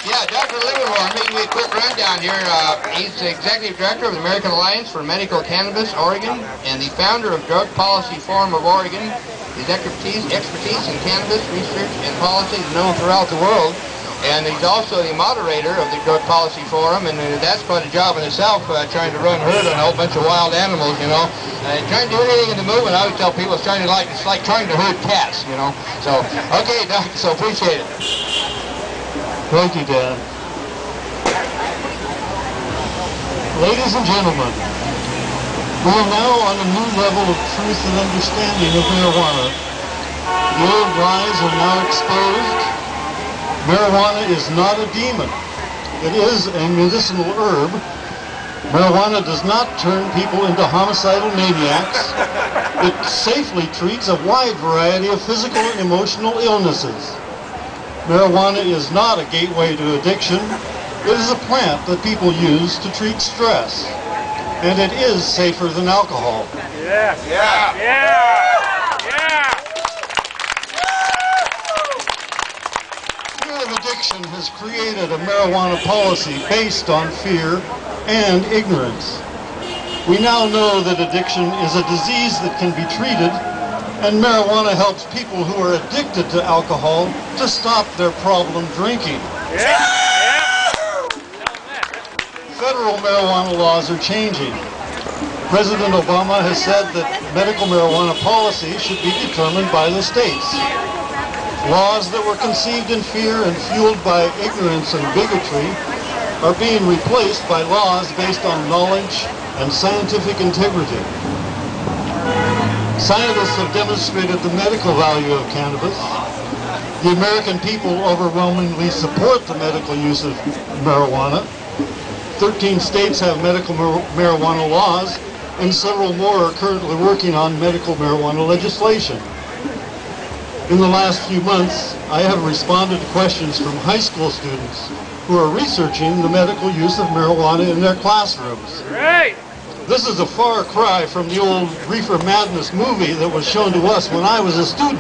Yeah, Dr. Livermore, I'm making a quick rundown here. He's the Executive Director of the American Alliance for Medical Cannabis, Oregon, and the founder of Drug Policy Forum of Oregon. His expertise in cannabis research and policy is known throughout the world. And he's also the moderator of the Drug Policy Forum, and that's quite a job in itself, trying to run herd on a whole bunch of wild animals, you know. Trying to do anything in the movement, I always tell people it's like trying to herd cats, you know. So, okay, Doc, so appreciate it. Thank you, Dan. Ladies and gentlemen, we are now on a new level of truth and understanding of marijuana. The old lies are now exposed. Marijuana is not a demon. It is a medicinal herb. Marijuana does not turn people into homicidal maniacs. It safely treats a wide variety of physical and emotional illnesses. Marijuana is not a gateway to addiction. It is a plant that people use to treat stress. And it is safer than alcohol. Yeah. Yeah. Yeah. Yeah. Fear of addiction has created a marijuana policy based on fear and ignorance. We now know that addiction is a disease that can be treated, and marijuana helps people who are addicted to alcohol to stop their problem drinking. Yeah. Federal marijuana laws are changing. President Obama has said that medical marijuana policy should be determined by the states. Laws that were conceived in fear and fueled by ignorance and bigotry are being replaced by laws based on knowledge and scientific integrity. Scientists have demonstrated the medical value of cannabis. The American people overwhelmingly support the medical use of marijuana. 13 states have medical marijuana laws, and several more are currently working on medical marijuana legislation. In the last few months, I have responded to questions from high school students who are researching the medical use of marijuana in their classrooms. Right. This is a far cry from the old Reefer Madness movie that was shown to us when I was a student.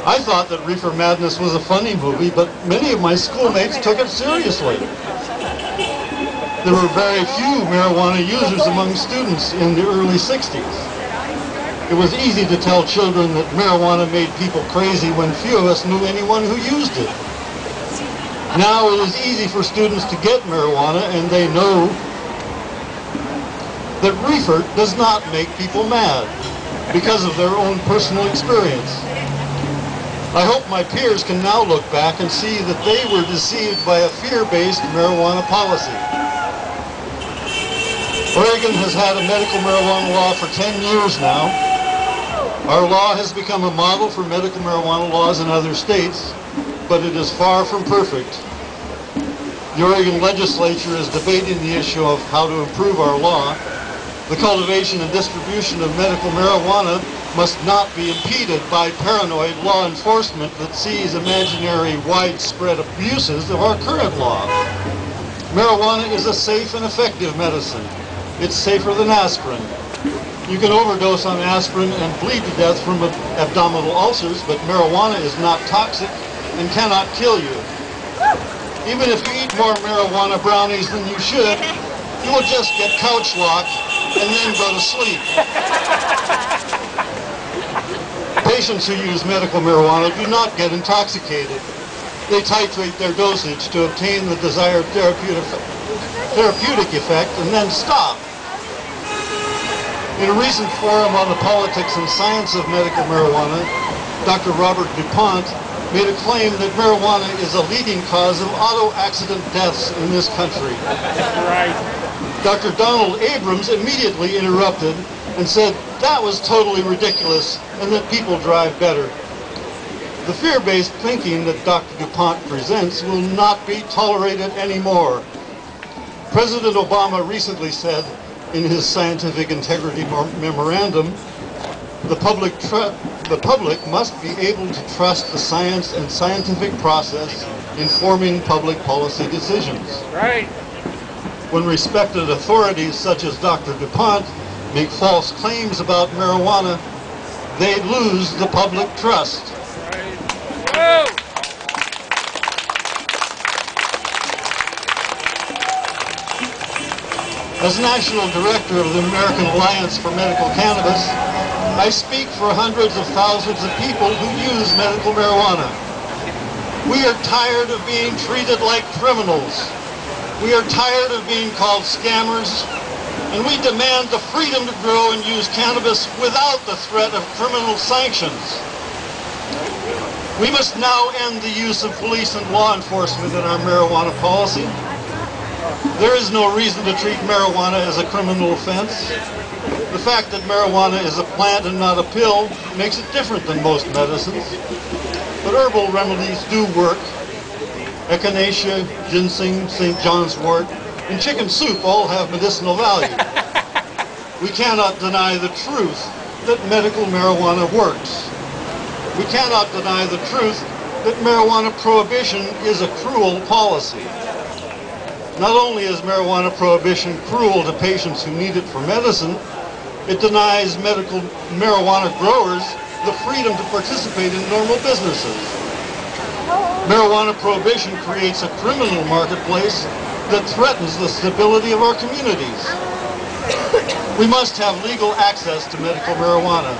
I thought that Reefer Madness was a funny movie, but many of my schoolmates took it seriously. There were very few marijuana users among students in the early 60s. It was easy to tell children that marijuana made people crazy when few of us knew anyone who used it. Now it is easy for students to get marijuana, and they know that reefer does not make people mad because of their own personal experience. I hope my peers can now look back and see that they were deceived by a fear-based marijuana policy. Oregon has had a medical marijuana law for 10 years now. Our law has become a model for medical marijuana laws in other states, but it is far from perfect. The Oregon legislature is debating the issue of how to improve our law. The cultivation and distribution of medical marijuana must not be impeded by paranoid law enforcement that sees imaginary widespread abuses of our current law. Marijuana is a safe and effective medicine. It's safer than aspirin. You can overdose on aspirin and bleed to death from abdominal ulcers, but marijuana is not toxic and cannot kill you. Even if you eat more marijuana brownies than you should, you will just get couch locked and then go to sleep. Patients who use medical marijuana do not get intoxicated. They titrate their dosage to obtain the desired therapeutic effect and then stop. In a recent forum on the politics and science of medical marijuana, Dr. Robert DuPont made a claim that marijuana is a leading cause of auto accident deaths in this country. Right. Dr. Donald Abrams immediately interrupted and said that was totally ridiculous and that people drive better. The fear-based thinking that Dr. DuPont presents will not be tolerated anymore. President Obama recently said in his scientific integrity memorandum, the public must be able to trust the science and scientific process in forming public policy decisions. Right. When respected authorities such as Dr. DuPont make false claims about marijuana, they lose the public trust. Right. Whoa. As National Director of the American Alliance for Medical Cannabis, I speak for hundreds of thousands of people who use medical marijuana. We are tired of being treated like criminals. We are tired of being called scammers, and we demand the freedom to grow and use cannabis without the threat of criminal sanctions. We must now end the use of police and law enforcement in our marijuana policy. There is no reason to treat marijuana as a criminal offense. The fact that marijuana is a plant and not a pill makes it different than most medicines. But herbal remedies do work. Echinacea, ginseng, St. John's wort, and chicken soup all have medicinal value. We cannot deny the truth that medical marijuana works. We cannot deny the truth that marijuana prohibition is a cruel policy. Not only is marijuana prohibition cruel to patients who need it for medicine, it denies medical marijuana growers the freedom to participate in normal businesses. Marijuana prohibition creates a criminal marketplace that threatens the stability of our communities. We must have legal access to medical marijuana.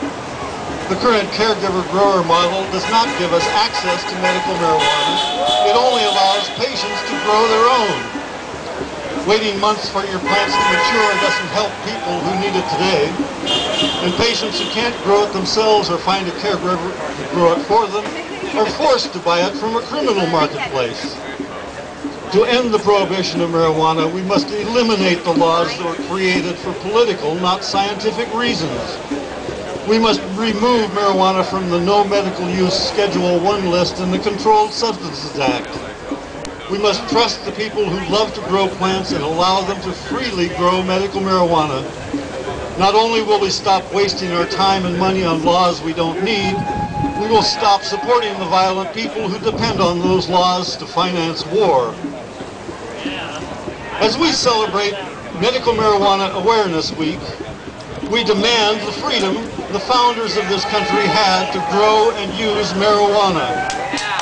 The current caregiver-grower model does not give us access to medical marijuana. It only allows patients to grow their own. Waiting months for your plants to mature doesn't help people who need it today. And patients who can't grow it themselves or find a caregiver to grow it for them are forced to buy it from a criminal marketplace. To end the prohibition of marijuana, we must eliminate the laws that were created for political, not scientific reasons. We must remove marijuana from the No Medical Use Schedule 1 list in the Controlled Substances Act. We must trust the people who love to grow plants and allow them to freely grow medical marijuana. Not only will we stop wasting our time and money on laws we don't need, we will stop supporting the violent people who depend on those laws to finance war. As we celebrate Medical Marijuana Awareness Week, we demand the freedom the founders of this country had to grow and use marijuana.